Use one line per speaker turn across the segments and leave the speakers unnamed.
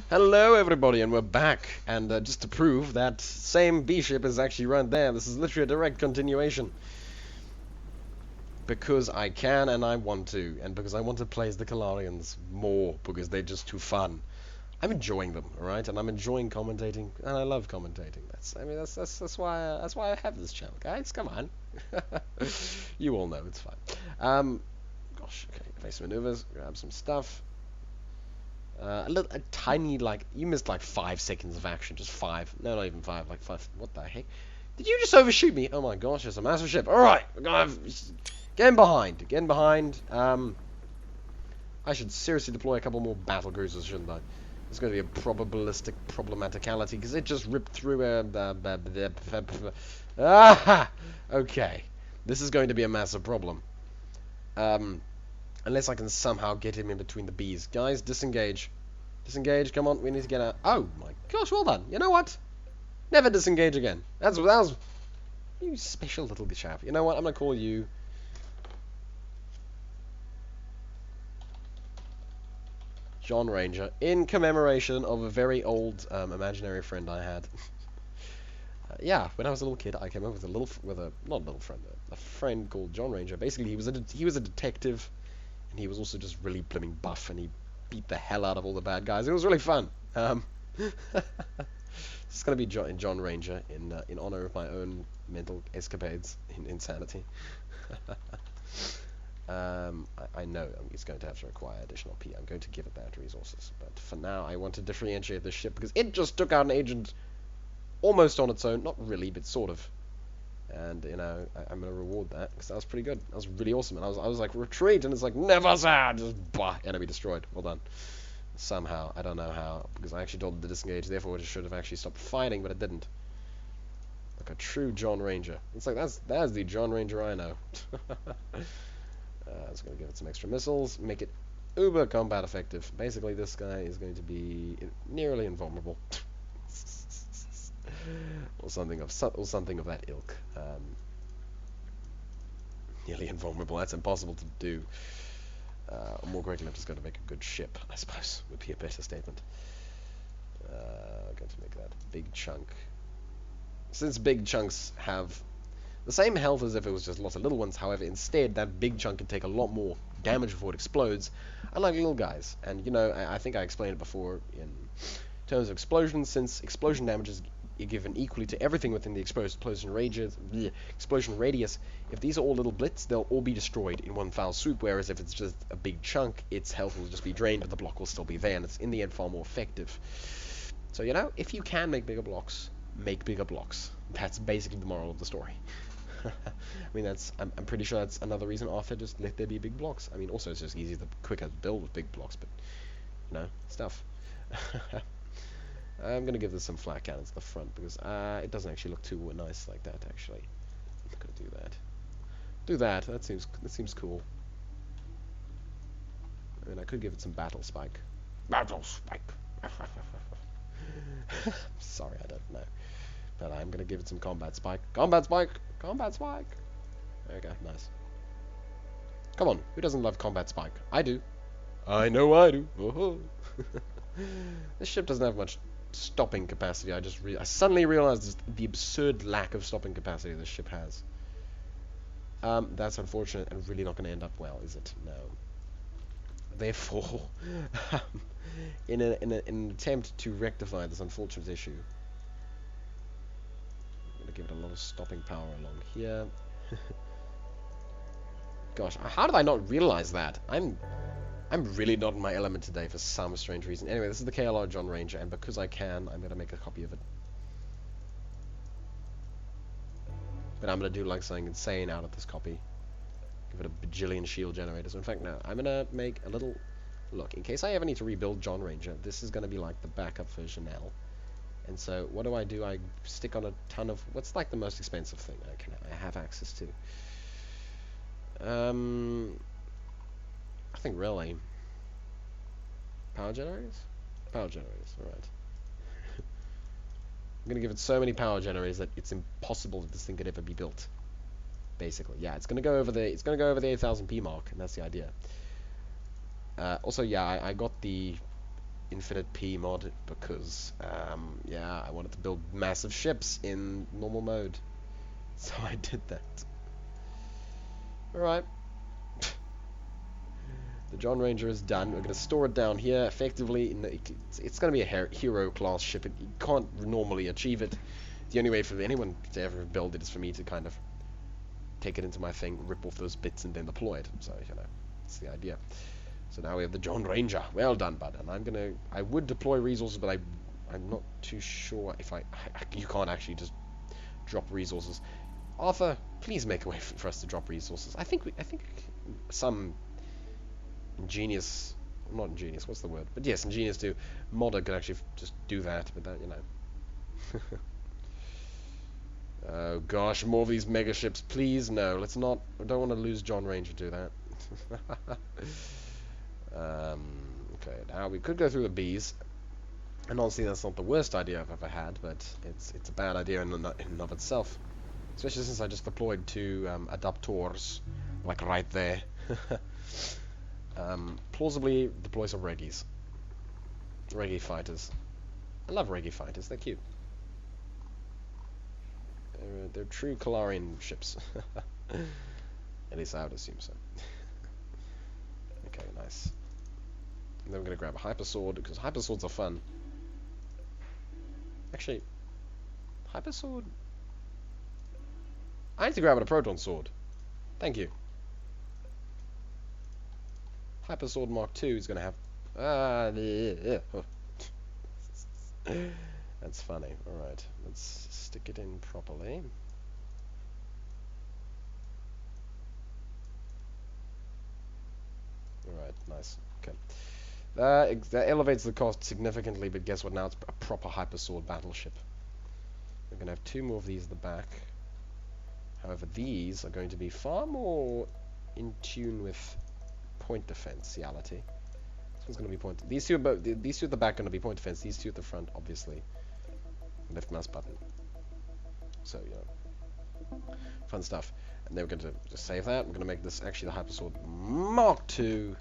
Hello everybody, and we're back, and just to prove that same B-ship is actually right there, this is literally a direct continuation. Because I can and I want to, and because I want to play as the Kallarians more, because they're just too fun. I'm enjoying them, alright, and I'm enjoying commentating, and I love commentating. That's why I have this channel, guys, come on. You all know, it's fine. Gosh, okay, face maneuvers, grab some stuff. A tiny, like, you missed like 5 seconds of action, just 5, no, not even 5, like 5, what the heck? Did you just overshoot me? Oh my gosh, it's a massive ship. Alright, we're gonna have, get in behind, I should seriously deploy a couple more battle cruisers, shouldn't I? It's going to be a probabilistic problematicality, because it just ripped through aha! Okay, this is going to be a massive problem. Unless I can somehow get him in between the bees. Guys, disengage. Disengage, come on, we need to get out. Oh my gosh, well done. You know what? Never disengage again. That was you special little chap. You know what? I'm gonna call you John Ranger in commemoration of a very old imaginary friend I had. Yeah, when I was a little kid, I came up with not a little friend, a friend called John Ranger. Basically, he was a detective, and he was also just really blooming buff, and he beat the hell out of all the bad guys. It was really fun. It's gonna be John Ranger in honor of my own mental escapades in insanity. I know it's going to have to require additional P. I'm going to give it that resources, but for now I want to differentiate this ship because it just took out an agent almost on its own, not really, but sort of. And you know, I'm gonna reward that because that was pretty good. That was really awesome. And I was like, retreat, and it's like, never sad, just bah, enemy destroyed. Well done. Somehow, I don't know how, because I actually told it to disengage. Therefore, it should have actually stopped fighting, but it didn't. Like a true John Ranger. It's like that's the John Ranger I know. I was gonna give it some extra missiles, make it uber combat effective. Basically, this guy is going to be nearly invulnerable. or something of that ilk. Nearly invulnerable. That's impossible to do. More great lift is going to make a good ship, I suppose, would be a better statement. I'm going to make that big chunk. Since big chunks have the same health as if it was just lots of little ones, however, instead that big chunk can take a lot more damage before it explodes, unlike little guys. And you know, I think I explained it before in terms of explosions, since explosion damage is given equally to everything within the explosion radius. If these are all little blits, they'll all be destroyed in one foul swoop, whereas if it's just a big chunk, its health will just be drained, but the block will still be there, and it's in the end far more effective. So, you know, if you can make bigger blocks, make bigger blocks. That's basically the moral of the story. I mean, I'm pretty sure that's another reason Arthur just let there be big blocks. I mean, also it's just easier, quicker to build with big blocks, but, you know, stuff. I'm gonna give this some flat cannons at the front because it doesn't actually look too nice like that. Actually, I'm gonna do that. Do that. That seems cool. I mean, I could give it some battle spike. Battle spike. Sorry, I don't know, but I'm gonna give it some combat spike. Combat spike. Combat spike. There we go. Nice. Come on. Who doesn't love combat spike? I do. I know I do. Oh. This ship doesn't have much stopping capacity. I suddenly realized the absurd lack of stopping capacity this ship has. That's unfortunate and really not going to end up well, is it? No. Therefore, in an attempt to rectify this unfortunate issue, I'm going to give it a lot of stopping power along here. Gosh, how did I not realize that? I'm really not in my element today for some strange reason. Anyway, this is the KLR John Ranger, and because I can, I'm going to make a copy of it. But I'm going to do like something insane out of this copy. Give it a bajillion shield generators. In fact, no, I'm going to make a little... Look, in case I ever need to rebuild John Ranger, this is going to be like the backup for Chanel. And so, what do? I stick on a ton of... What's like the most expensive thing I have access to? I think really power generators? Power generators, alright. I'm gonna give it so many power generators that it's impossible that this thing could ever be built. Basically, yeah, it's gonna go over the 8,000p mark, and that's the idea. Also, yeah, I got the infinite P mod because, yeah, I wanted to build massive ships in normal mode. So I did that. Alright. The John Ranger is done. We're going to store it down here. Effectively, it's going to be a hero class ship. You can't normally achieve it. The only way for anyone to ever build it is for me to kind of take it into my thing, rip off those bits, and then deploy it. So, you know, that's the idea. So now we have the John Ranger. Well done, bud. And I would deploy resources, but I'm not too sure if you can't actually just drop resources. Arthur, please make a way for us to drop resources. I think some ingenious, not ingenious, what's the word? But yes, ingenious modder could actually just do that, but that, you know. Oh gosh, more of these mega ships, please. No, let's not. I don't want to lose John Ranger to that. Okay, now we could go through the bees, and honestly, that's not the worst idea I've ever had, but it's a bad idea in and of itself. Especially since I just deployed 2 adaptors, like right there. Plausibly deploy some Reggies. Reggie fighters. I love Reggie fighters, they're cute. They're true Kallarian ships. At least I would assume so. Okay, nice. And then we're going to grab a hyper sword, because hyper swords are fun. Actually, hyper sword... I need to grab a proton sword. Thank you. Hyper sword Mark II is going to have... That's funny. Alright, let's stick it in properly. Alright, nice. Okay. That elevates the cost significantly, but guess what? Now it's a proper hyper sword battleship. We're going to have 2 more of these at the back. However, these are going to be far more in tune with point defensiality. This one's going to be point. These two at the back are going to be point defense. These 2 at the front, obviously. Left mouse button. So, yeah. Fun stuff. And then we're going to just save that. We're going to make this actually the hyper sword Mark II.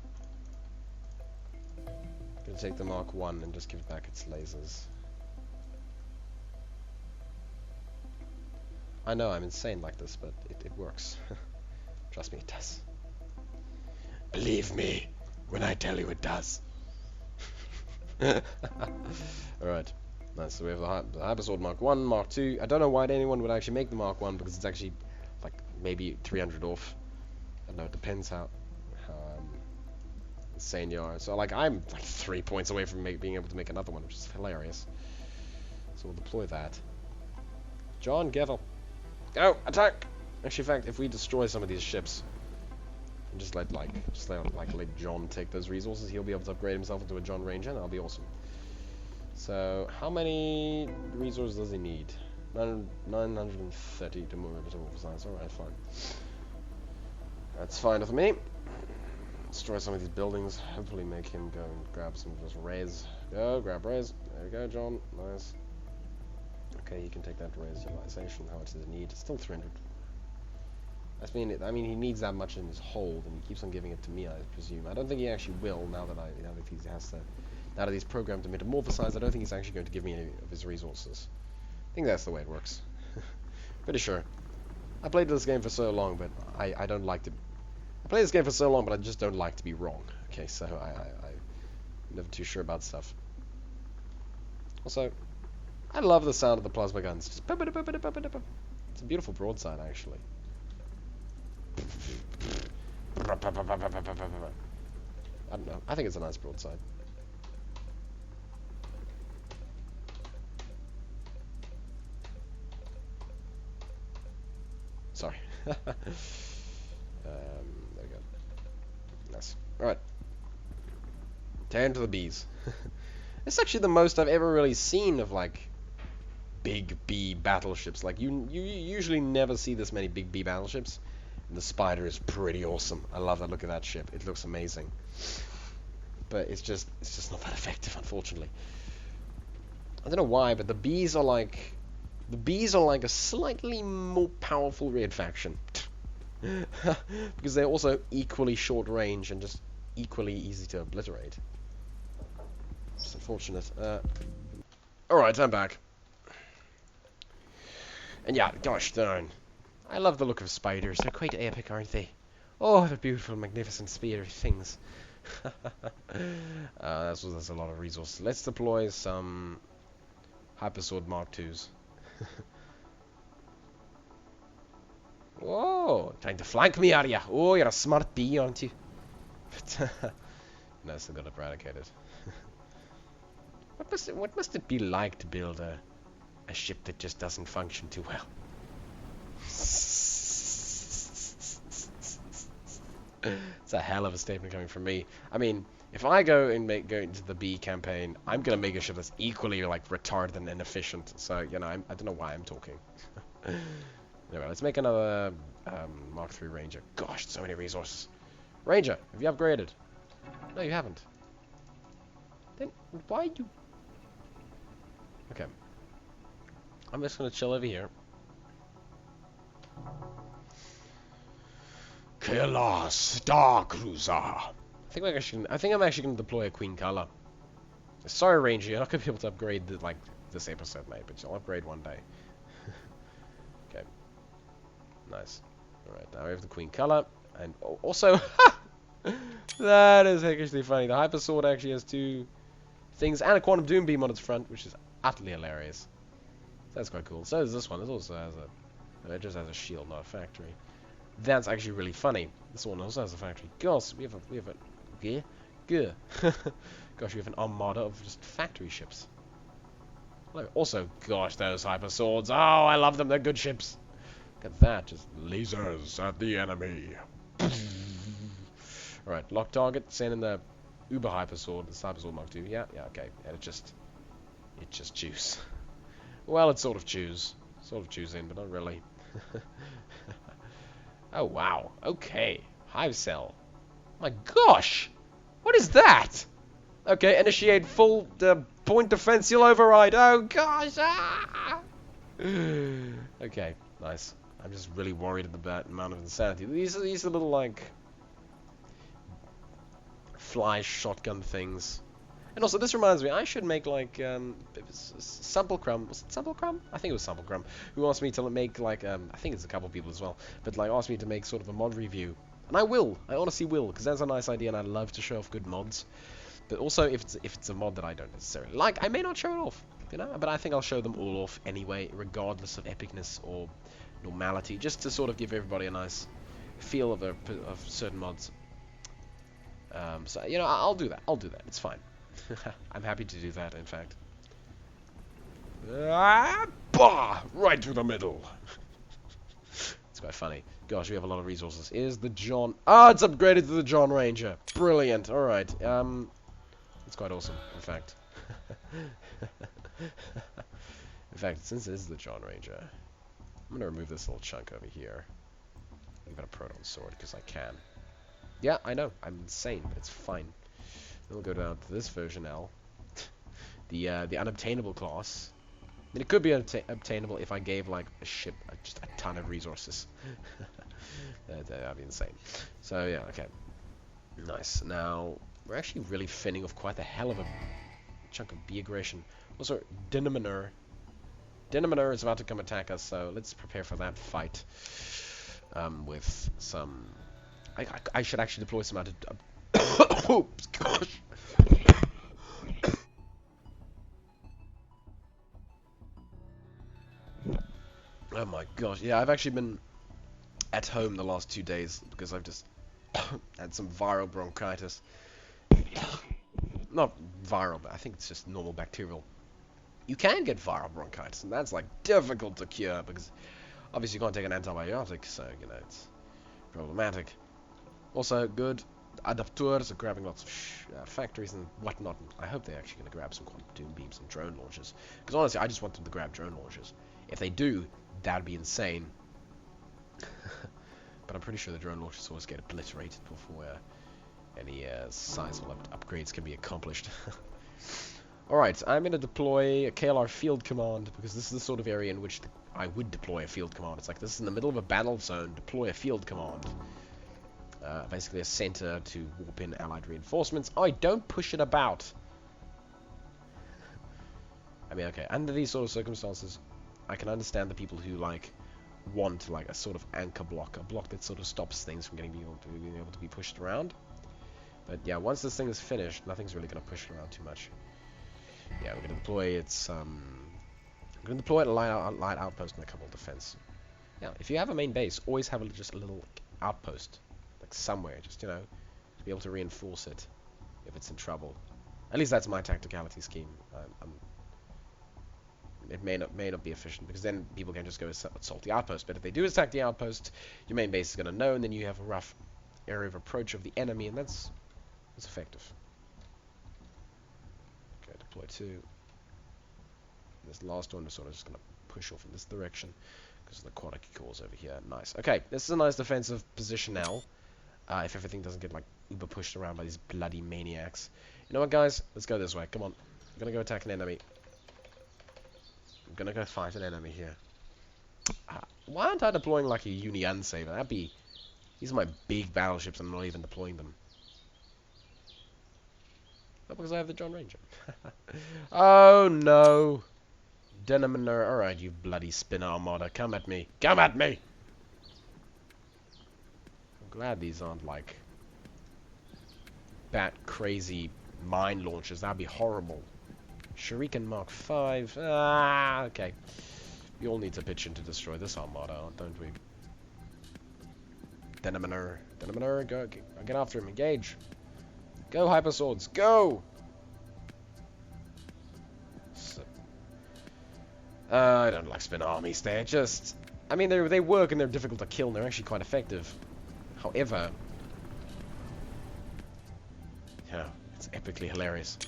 Going to take the Mark I and just give it back its lasers. I know I'm insane like this, but it works. Trust me, it does. Believe me when I tell you it does. Alright. Nice, so we have the Hyper Sword Mark 1, Mark II. I don't know why anyone would actually make the Mark 1, because it's actually, like, maybe 300 off. I don't know, it depends how insane you are. So, like, I'm, like, 3 points away from being able to make another one, which is hilarious. So we'll deploy that. John, Gavel. Go! Attack! Actually, in fact, if we destroy some of these ships, and just let John take those resources, he'll be able to upgrade himself into a John Ranger, and that'll be awesome. So, how many resources does he need? 930 to move it to oversize. Alright, fine. That's fine with me. Destroy some of these buildings. Hopefully make him go and grab some of those res. Go, grab res. There we go, John. Nice. Okay, you can take that res utilization. How much does it need? It's still 300. I mean, he needs that much in his hold, and he keeps on giving it to me, I presume. I don't think he actually will, now that he's programmed to metamorphosize. I don't think he's actually going to give me any of his resources. I think that's the way it works. Pretty sure. I played this game for so long, but I don't like to... I played this game for so long, but I just don't like to be wrong. Okay, so I'm never too sure about stuff. Also, I love the sound of the plasma guns. Just it's a beautiful broadside, actually. I don't know. I think it's a nice broadside. Sorry. There we go. Nice. Alright. Turn to the bees. It's actually the most I've ever really seen of, like, big bee battleships. Like, you usually never see this many big bee battleships. And the Spider is pretty awesome. I love that look at that ship. It looks amazing. But it's just not that effective, unfortunately. I don't know why, but the bees are like a slightly more powerful red faction. Because they're also equally short range and just equally easy to obliterate. It's unfortunate. Alright, I'm back. And yeah, gosh darn. I love the look of spiders. They're quite epic, aren't they? Oh, the beautiful, magnificent spider things. That's a lot of resources. Let's deploy some Hypersword Mark IIs. Whoa! Trying to flank me, are ya? Oh, you're a smart bee, aren't you? No, still got eradicated. What must it be like to build a ship that just doesn't function too well? It's a hell of a statement coming from me. I mean, if I go into the B campaign, I'm gonna make a ship that's equally like retarded and inefficient. So you know, I don't know why I'm talking. Anyway, let's make another Mark III Ranger. Gosh, so many resources. Ranger, have you upgraded? No, you haven't. Then why you? Okay, I'm just gonna chill over here. Killer Star Cruiser. I think I'm actually gonna deploy a Queen Kalla. Sorry, Ranger, you're not gonna be able to upgrade this episode, mate, but you'll upgrade one day. Okay. Nice. Alright, now we have the Queen Kalla, and also that is actually funny. The Hyper Sword actually has 2 things and a Quantum Doom Beam on its front, which is utterly hilarious. That's quite cool. So does this one. It also has it just has a shield, not a factory. That's actually really funny. This one also has a factory. Gosh, we have a gosh, we have an armada of just factory ships. Also, gosh, those hyper swords. Oh, I love them. They're good ships. Look at that, just lasers at the enemy. Alright, lock target. Send in the Uber hyper sword. The hyper sword Mark II. Yeah, okay. And it just chews. Well, it sort of chews. Sort of chews in, but not really. Oh, wow. Okay. Hive cell. My gosh! What is that? Okay, initiate full point defense. You'll override. Oh, gosh! Ah! Okay, nice. I'm just really worried about the amount of insanity. These are little, like, fly shotgun things. And also, this reminds me, I should make, like, Samplecrum. Was it Samplecrum? I think it was Samplecrum. Who asked me to make, like, I think it's a couple of people as well, but, like, asked me to make sort of a mod review. And I will. I honestly will, because that's a nice idea, and I love to show off good mods. But also, if it's a mod that I don't necessarily like, I may not show it off, you know? But I think I'll show them all off anyway, regardless of epicness or normality, just to sort of give everybody a nice feel of certain mods. So, you know, I'll do that. It's fine. I'm happy to do that, in fact. Bah! Right through the middle. It's quite funny. Gosh, we have a lot of resources. Is the John... Ah, it's upgraded to the John Ranger. Brilliant. Alright. It's quite awesome, in fact. In fact, since it is the John Ranger, I'm going to remove this little chunk over here. Give it a Proton Sword, because I can. Yeah, I know. I'm insane, but it's fine. Then we'll go down to this version now. The unobtainable class. I mean, it could be obtainable if I gave, like, a ship just a ton of resources. That'd be insane. So, yeah, okay. Nice. Now, we're actually really finning off quite the hell of a chunk of B aggression. Also, Dynaminer. Dynaminer is about to come attack us, so let's prepare for that fight. With some... I should actually deploy some out of... Oops, gosh. Oh my gosh. Yeah, I've actually been at home the last 2 days because I've just had some viral bronchitis. Not viral, but I think it's just normal bacterial. You can get viral bronchitis, and that's like difficult to cure because obviously you can't take an antibiotic, so you know it's problematic. Also, good adapteurs are grabbing lots of factories and whatnot. I hope they're actually going to grab some quantum doom beams and drone launchers. Because honestly, I just want them to grab drone launchers. If they do, that'd be insane. But I'm pretty sure the drone launchers always get obliterated before any sizable upgrades can be accomplished. Alright, I'm going to deploy a KLR field command because this is the sort of area in which I would deploy a field command. It's like this is in the middle of a battle zone, deploy a field command. Basically a center to warp in allied reinforcements. Oh, don't push it about. mean, okay, under these sort of circumstances, I can understand the people who, like, want, like, a sort of anchor block. A block that sort of stops things from being able to be pushed around. But, yeah, once this thing is finished, nothing's really going to push it around too much. Yeah, we're going to deploy its, I'm going to deploy a light outpost and a couple of defense. Yeah, if you have a main base, always have just a little outpost, like somewhere, just, you know, to be able to reinforce it if it's in trouble. At least that's my tacticality scheme. It may not be efficient, because then people can just go assault the outpost. But if they do attack the outpost, your main base is going to know, and then you have a rough area of approach of the enemy, and that's effective. Okay, deploy 2. This last one is sort of just going to push off in this direction, because the quantity cores over here. Nice. Okay, this is a nice defensive position now. If everything doesn't get, like, uber pushed around by these bloody maniacs. You know what, guys? Let's go this way. Come on. I'm going to go attack an enemy. I'm going to go fight an enemy here. Why aren't I deploying, like, a Union Saver? That'd be... These are my big battleships, and I'm not even deploying them. Not because I have the John Ranger. Oh, no. Deniminer. Alright, you bloody spin armada. Come at me. Come at me! I'm glad these aren't, like, bat crazy mine launchers. That'd be horrible. Shuriken Mark 5. Ah, okay. We all need to pitch in to destroy this armada, don't we? Deniminer. Deniminer, go. Get after him. Engage. Go, Hyper Swords. Go! So, I don't like spin armies. They're just... I mean, they work and they're difficult to kill and they're actually quite effective. However... Yeah, it's epically hilarious.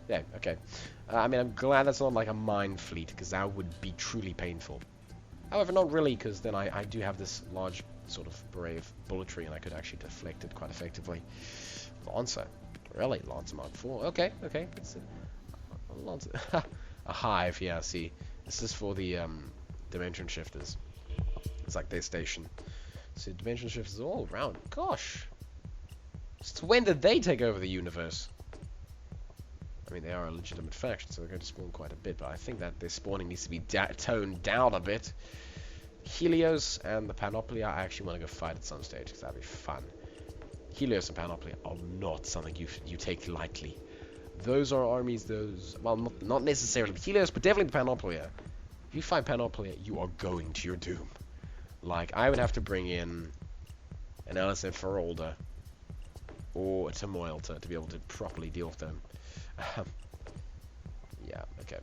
Yeah, okay. I mean, I'm glad that's not like a mine fleet, because that would be truly painful. However, not really, because then I do have this large sort of beret of bulletry, and I could actually deflect it quite effectively. Lancer. Really? Lancer Mark 4. Okay, okay. It's a Lancer. A hive, yeah, see. This is for the dimension shifters. It's like their station. So dimension shifters all around. Gosh. Since when did they take over the universe? I mean, they are a legitimate faction, so they're going to spawn quite a bit, but I think that their spawning needs to be toned down a bit. Helios and the Panoplia, I actually want to go fight at some stage, because that'd be fun. Helios and Panoplia are not something you take lightly. Those are armies, well, not necessarily Helios, but definitely the Panoplia. If you fight Panoplia, you are going to your doom. Like, I would have to bring in an LSF Ferolda or a Tamoil to be able to properly deal with them. Yeah, okay.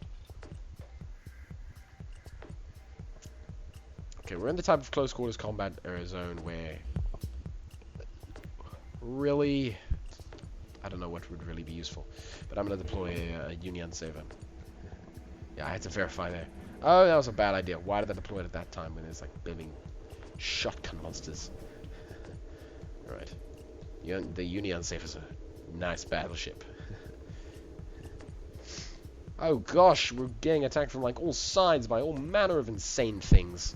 Okay, we're in the type of close quarters combat zone where really, I don't know what would really be useful, but I'm going to deploy a Union Saver. Yeah, I had to verify there. Oh, that was a bad idea. Why did I deploy it at that time when there's like living shotgun monsters? Alright. The Union Saver is a nice battleship. Oh gosh, we're getting attacked from like all sides by all manner of insane things.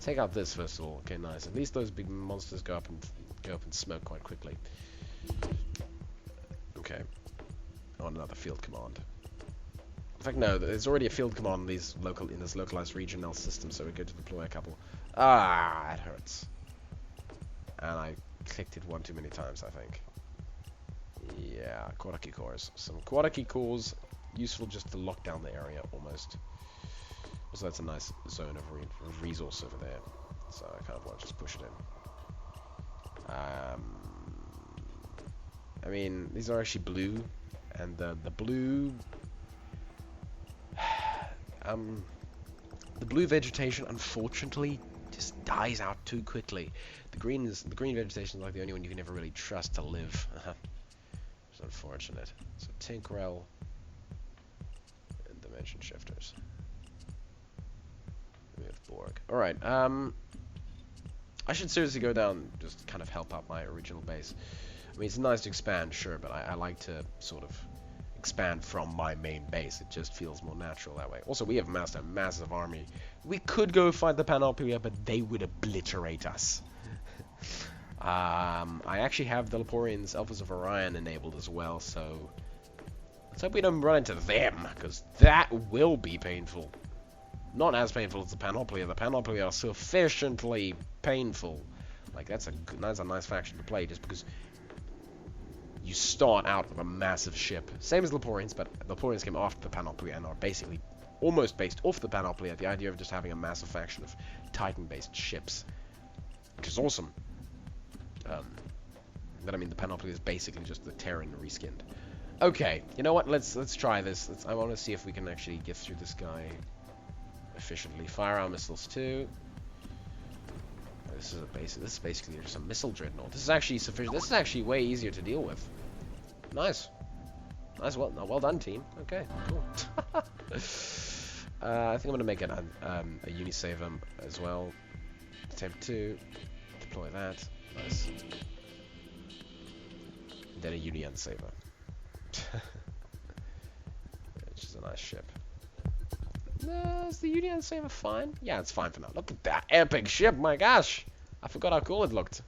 Take out this first of all. Okay, nice. At least those big monsters go up and smoke quite quickly. Okay. Oh, another field command. In fact, no, there's already a field command in this localized regional system, so we're going to deploy a couple. Ah, it hurts. And I clicked it one too many times, I think. Yeah, Quadaki cores. Some Quadaki cores. Useful just to lock down the area, almost. Also, that's a nice zone of resource over there. So I kind of want to just push it in. I mean, these are actually blue. And the blue... the blue vegetation, unfortunately, just dies out too quickly. The green vegetation is like the only one you can ever really trust to live. It's unfortunate. So Tinkerell... dimension shifters. We have Borg. Alright, I should seriously go down, just kind of help out my original base. I mean, it's nice to expand, sure, but I like to sort of expand from my main base. It just feels more natural that way. Also, we have amassed a massive army. We could go fight the Panoplia, but they would obliterate us. I actually have the Leporians, Alphas of Orion enabled as well, so... Let's hope we don't run into them, because that will be painful. Not as painful as the Panoplia. The Panoplia are sufficiently painful. Like, that's a nice faction to play, just because you start out with a massive ship. Same as Leporians, but Leporians came after the Panoplia and are basically almost based off the Panoplia. The idea of just having a massive faction of Titan-based ships, which is awesome. But I mean, the Panoplia is basically just the Terran reskinned. Okay, you know what? Let's try this. I want to see if we can actually get through this guy efficiently. Fire our missiles too. This is basically just a missile dreadnought. This is actually sufficient. This is actually way easier to deal with. Nice. Well done, team. Okay, cool. I think I'm gonna make it a Unisaver as well. Attempt 2. Deploy that. Nice. And then a Union Saver. Which is a nice ship. Is the Union Saver fine? Yeah, it's fine for now. Look at that epic ship, my gosh! I forgot how cool it looked.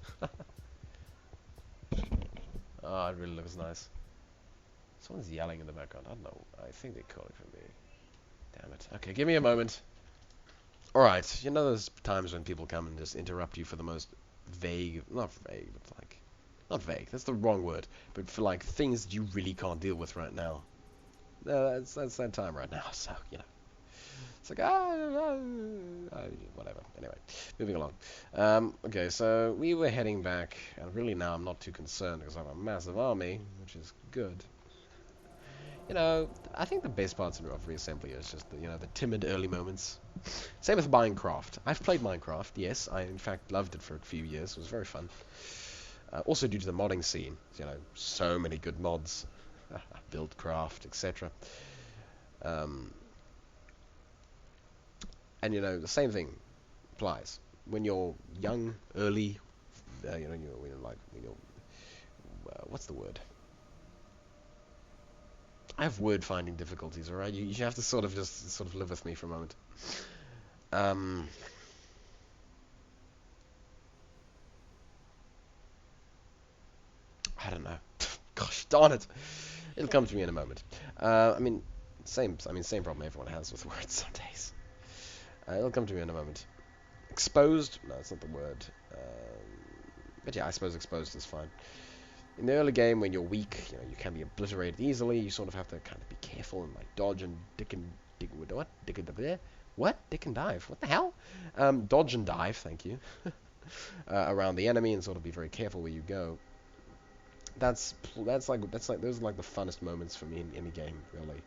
Oh, it really looks nice. Someone's yelling in the background. I don't know. I think they're calling for me. Damn it. Okay, give me a moment. Alright, you know those times when people come and just interrupt you for the most vague, not vague, but like, not vague, that's the wrong word, but for like things that you really can't deal with right now. That's that time right now, so, you know. It's like, whatever. Anyway, moving along. Okay, so we were heading back, and really now I'm not too concerned because I have a massive army, which is good. You know, I think the best parts of Reassembly is just the timid early moments. Same with Minecraft. I've played Minecraft, yes. I, in fact, loved it for a few years. It was very fun. Also due to the modding scene. You know, so many good mods. Buildcraft, etc. And, you know, the same thing applies. When you're young, early, what's the word? I have word finding difficulties, alright? You have to sort of live with me for a moment. I don't know. Gosh darn it. It'll come to me in a moment. I mean, same problem everyone has with words some days. It'll come to me in a moment. Exposed? No, it's not the word. But yeah, I suppose exposed is fine. In the early game, when you're weak, you can be obliterated easily. You sort of have to kind of be careful and like dodge and dick and dive. What the hell? Dodge and dive. Thank you. Around the enemy and sort of be very careful where you go. Those are like the funnest moments for me in any game, really.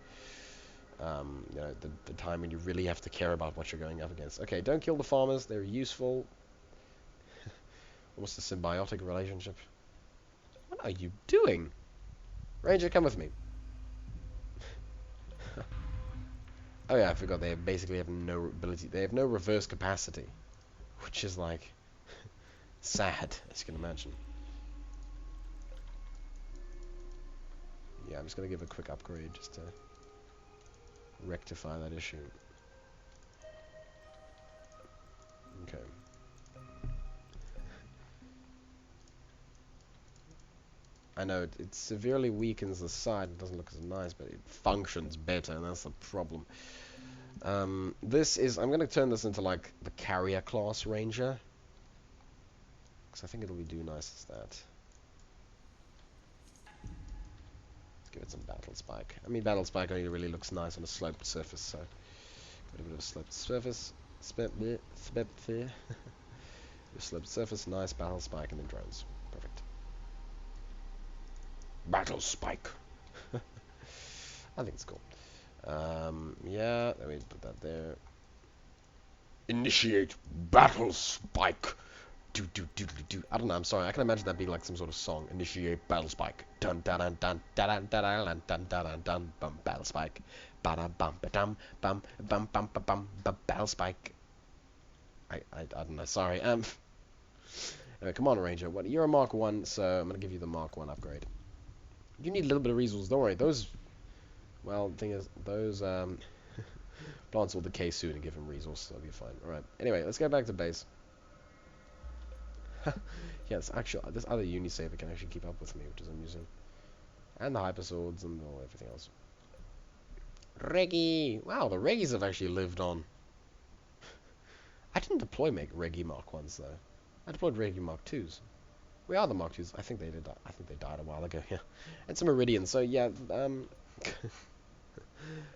You know, the time when you really have to care about what you're going up against. Okay, don't kill the farmers. They're useful. What's the symbiotic relationship? What are you doing? Ranger, come with me. Oh yeah, I forgot they basically have no ability. They have no reverse capacity. Which is like sad, as you can imagine. Yeah, I'm just gonna give a quick upgrade just to rectify that issue. Okay. I know it severely weakens the side. It doesn't look as nice, but it functions better, and that's the problem. I'm going to turn this into like the carrier class ranger, because I think it'll do nice as that. Let's give it some battle spike. I mean, battle spike only really looks nice on a sloped surface, so got a bit of a sloped surface. Sloped surface, nice battle spike, and then drones. Perfect. Battle spike. I think it's cool. Yeah, let me put that there. Initiate battle spike. Do. I don't know. I'm sorry. I can imagine that being like some sort of song. Initiate battle spike. Dun dun dun dun dun dun dun dun dun dun bum battle spike. Ba da bum ba dum bum bum bum ba bum battle spike. I don't know. Sorry. Anyway, come on, Ranger. What? You're a Mark 1, so I'm gonna give you the Mark 1 upgrade. You need a little bit of resources. Don't worry. Those. Well, the thing is, those plants will decay soon and give him resources. So they'll be fine. All right. Anyway, let's go back to base. Yes, actually, this other Unisaver can actually keep up with me, which is amusing. And the hyper swords and everything else. Reggie! Wow, the Reggies have actually lived on. I didn't deploy Reggie Mark 1s though. I deployed Reggie Mark 2s. We are the Mark 2s. I think they did. I think they died a while ago. Yeah, and some Iridians. So yeah, I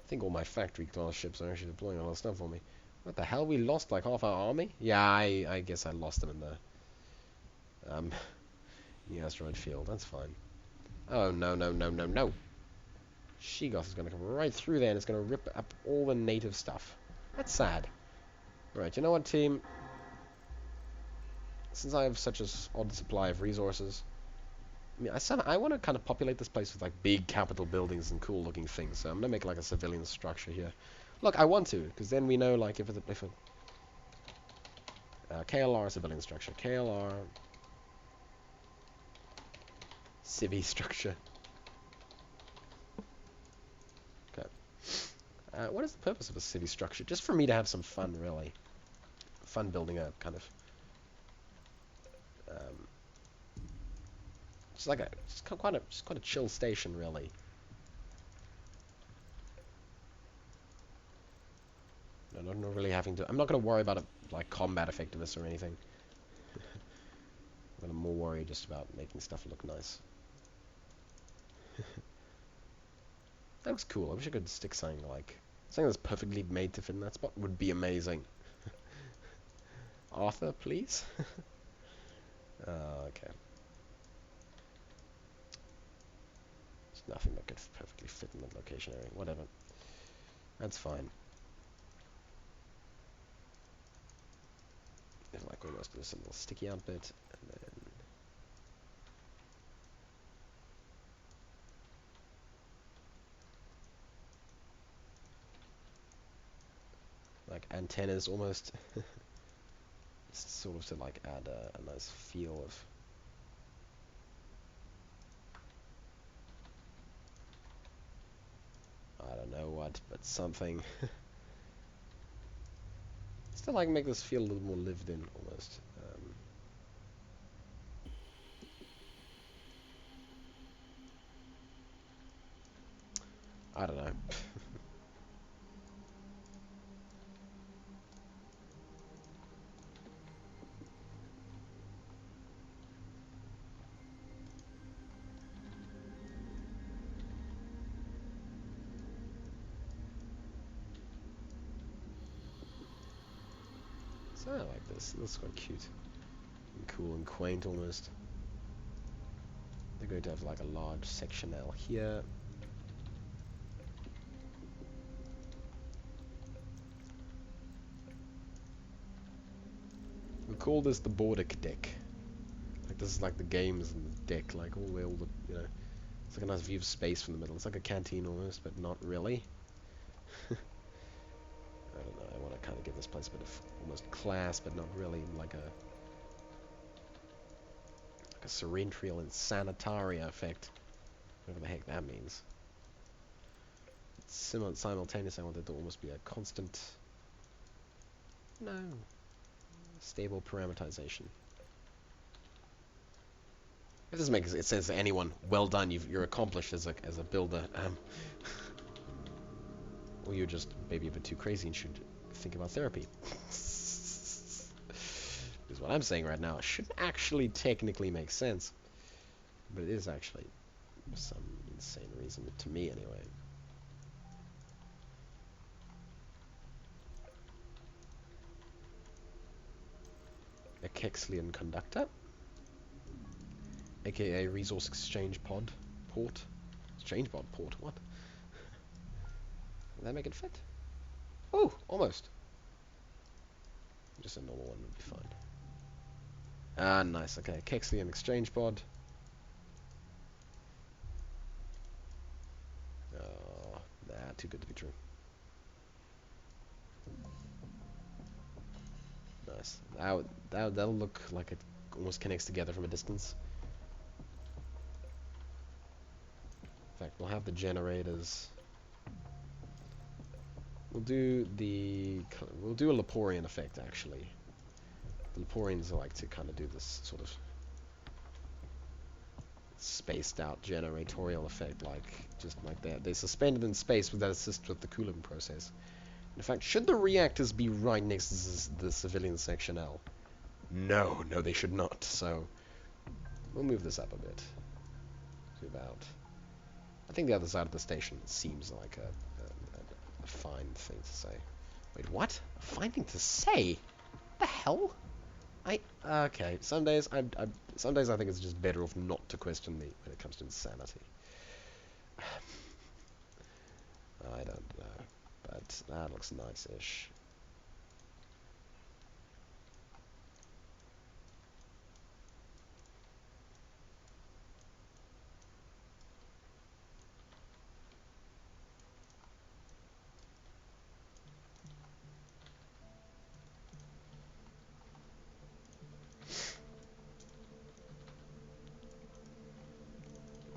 think all my factory class ships are actually deploying a lot of stuff for me. What the hell? We lost like half our army? Yeah, I guess I lost them in the asteroid field. That's fine. Oh no no no no no! Sheegoth is going to come right through there and it's going to rip up all the native stuff. That's sad. Right, you know what, team? Since I have such an odd supply of resources, I mean, I want to kind of populate this place with like big capital buildings and cool looking things. So I'm gonna make like a civilian structure here. Look, I want to, because then we know like if it's KLR civilian structure, KLR civvy structure. Okay. What is the purpose of a civvy structure? Just for me to have some fun, really. Fun building a kind of just quite a chill station, really. No, not really having to. I'm not going to worry about like combat effectiveness or anything. I'm more worried just about making stuff look nice. That looks cool. I wish I could stick something that's perfectly made to fit in that spot. Would be amazing. Arthur, please. Okay. There's nothing that could perfectly fit in that location area. Whatever. That's fine. There's like almost this little sticky out bit, and then like antennas almost. Sort of to like add a nice feel of. I don't know what, but something. Still like make this feel a little more lived in almost. I don't know. So I like this. It looks quite cute. And cool and quaint almost. They're going to have like a large sectionale here. We'll call this the Bordic deck. Like this is like the games and the deck, like all the you know. It's like a nice view of space from the middle. It's like a canteen almost, but not really. I don't know. I want to kind of give this place a bit of almost class, but not really like a Serentrial and Sanitaria effect. Whatever the heck that means. Simultaneously, I want it to almost be a constant. No. Stable parameterization. If this makes it says to anyone, well done, you're accomplished as a builder. Or you're just maybe a bit too crazy and should think about therapy. Because what I'm saying right now shouldn't actually technically make sense. But it is actually for some insane reason, to me anyway. A Kexlian conductor, aka resource exchange pod port. Exchange pod port, what? Will that make it fit? Oh, almost. Just a normal one would be fine. Ah, nice. Okay, Kexlian exchange pod. Oh, nah, too good to be true. Nice. That'll look like it almost connects together from a distance. In fact, we'll have the generators. We'll do a Leporian effect actually. The Leporians like to kind of do this sort of spaced out generatorial effect, just like that. They're suspended in space with that assist with the cooling process. In fact, should the reactors be right next to the civilian section L? No, they should not. So we'll move this up a bit to about. I think the other side of the station seems like a fine thing to say. Wait, what? A fine thing to say? What the hell? Okay. Some days I think it's just better off not to question me when it comes to insanity. I don't know, but that looks nice-ish.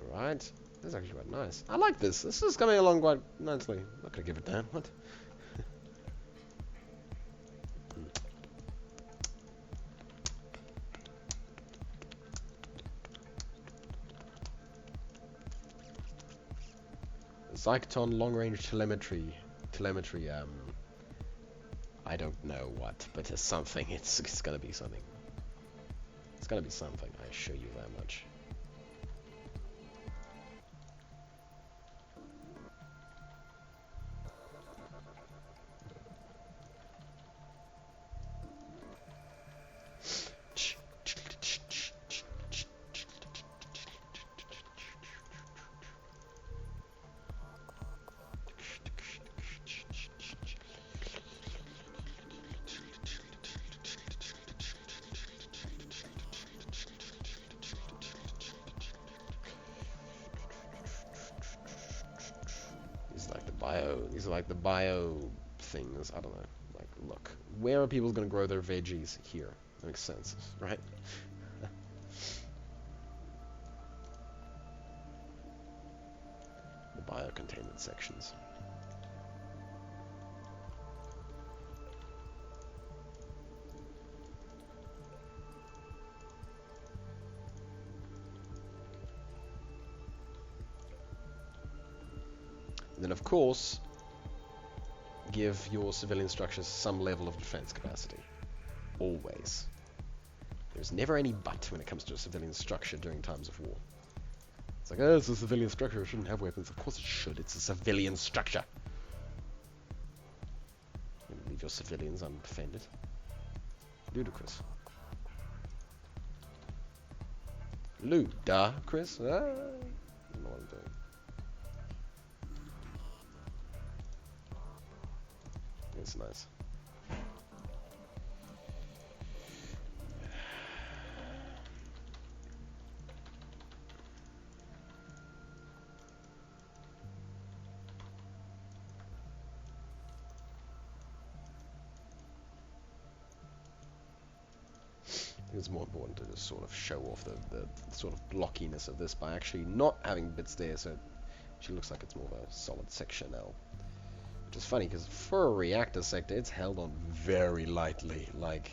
Right. This is actually quite nice. I like this. This is coming along quite nicely. I'm not gonna give it down. What? Zyton long-range telemetry. I don't know what, but it's something. It's gonna be something. It's gonna be something. I assure you that much. These are like the bio things. I don't know. Like, look, where are people going to grow their veggies? Here. That makes sense, right? The bio-containment sections. And then, of course, give your civilian structures some level of defense capacity. Always. There's never any but when it comes to a civilian structure during times of war. It's like, oh, it's a civilian structure, it shouldn't have weapons. Of course it should, it's a civilian structure. You leave your civilians undefended. Ludicrous. Chris? I don't know what I'm doing. It's nice. I think it's more important to just sort of show off the sort of blockiness of this by actually not having bits there, so it actually looks like it's more of a solid section now. Which is funny, because for a reactor sector, it's held on very lightly. Like,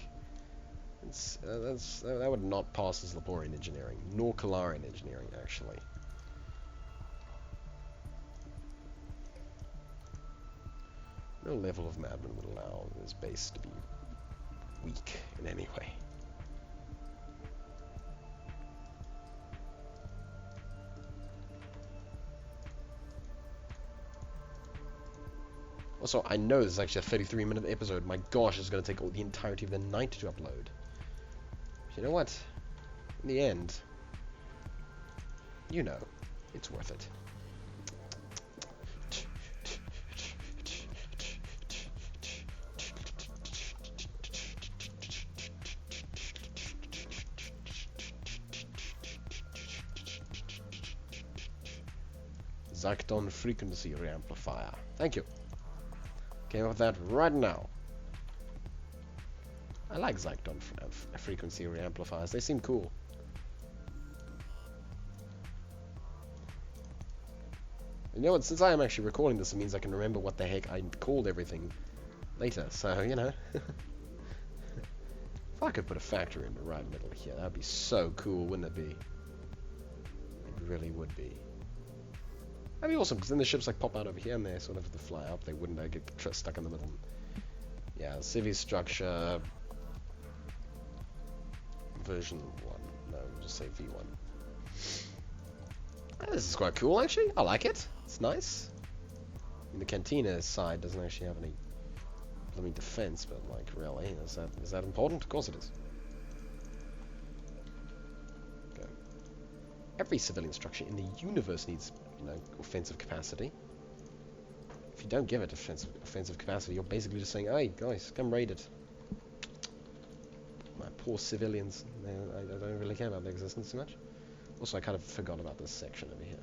it's that would not pass as Laborian engineering, nor Kallarian engineering, actually. No level of madman would allow this base to be weak in any way. Also, I know this is actually a 33-minute episode. My gosh, it's going to take all the entirety of the night to upload. But you know what? In the end, you know, it's worth it. Zyton frequency reamplifier. Thank you. Came up with that right now. I like Zyton frequency reamplifiers. They seem cool. You know what? Since I am actually recording this, it means I can remember what the heck I called everything later. So, you know. If I could put a factory in the right middle here, that'd be so cool, wouldn't it be? really would be. That'd be awesome, because then the ships like pop out over here and they sort of have to fly up. They wouldn't get stuck in the middle. Yeah, civvy structure version 1. No, we'll just say V1. This is quite cool, actually. I like it. It's nice. I mean, the cantina side doesn't actually have any blooming defense, but like, really, is that important? Of course it is. Okay. Every civilian structure in the universe needs, you know, offensive capacity. If you don't give it offensive capacity, you're basically just saying, "Hey, guys, come raid it." My poor civilians. I don't really care about their existence too much. Also, I kind of forgot about this section over here.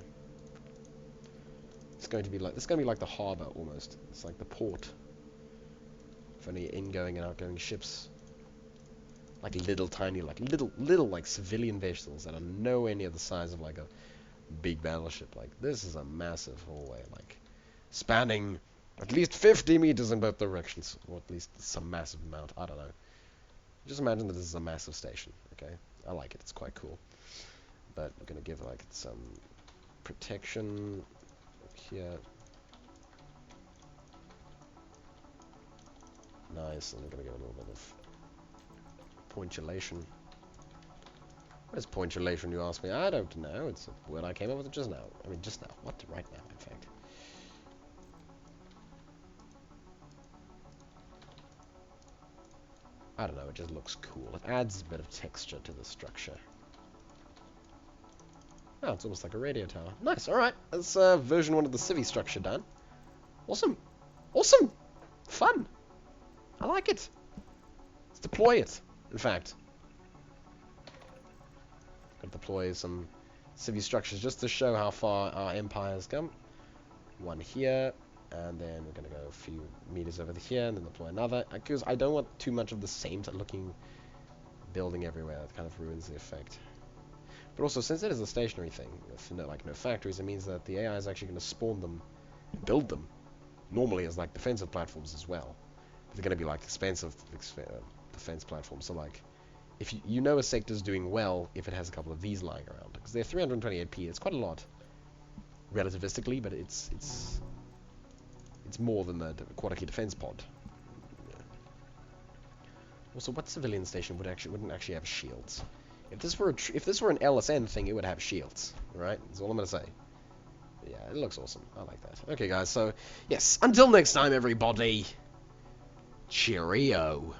It's going to be like the harbor almost. It's like the port for any ingoing and outgoing ships. Like little tiny, like little like civilian vessels that are nowhere near the size of like a big battleship. Like this is a massive hallway, like spanning at least 50 meters in both directions, or at least some massive amount. I don't know. Just imagine that this is a massive station. Okay, I like it. It's quite cool. But I'm gonna give like some protection here. Nice, and I'm gonna give a little bit of pointulation. What is pointulation, you ask me? I don't know. It's a word I came up with just now. I mean, just now. What? Right now, in fact. I don't know. It just looks cool. It adds a bit of texture to the structure. Oh, it's almost like a radio tower. Nice, alright. That's version 1 of the civvy structure done. Awesome. Awesome! Fun! I like it. Let's deploy it, in fact. Gotta deploy some civvy structures just to show how far our empire has come. One here, and then we're gonna go a few meters over here, and then deploy another. Because I don't want too much of the same looking building everywhere. That kind of ruins the effect. But also, since it is a stationary thing, with no factories, it means that the AI is actually going to spawn them, and build them, normally as like defensive platforms as well. But they're going to be like expensive defense platforms. So like, if you know a sector is doing well if it has a couple of these lying around, because they're 328p. It's quite a lot, relativistically, but it's more than the quarter key defense pod. Yeah. Also, what civilian station wouldn't actually have shields? If this were an LSN thing, it would have shields, right? That's all I'm gonna say. Yeah, it looks awesome. I like that. Okay, guys. So yes, until next time, everybody. Cheerio.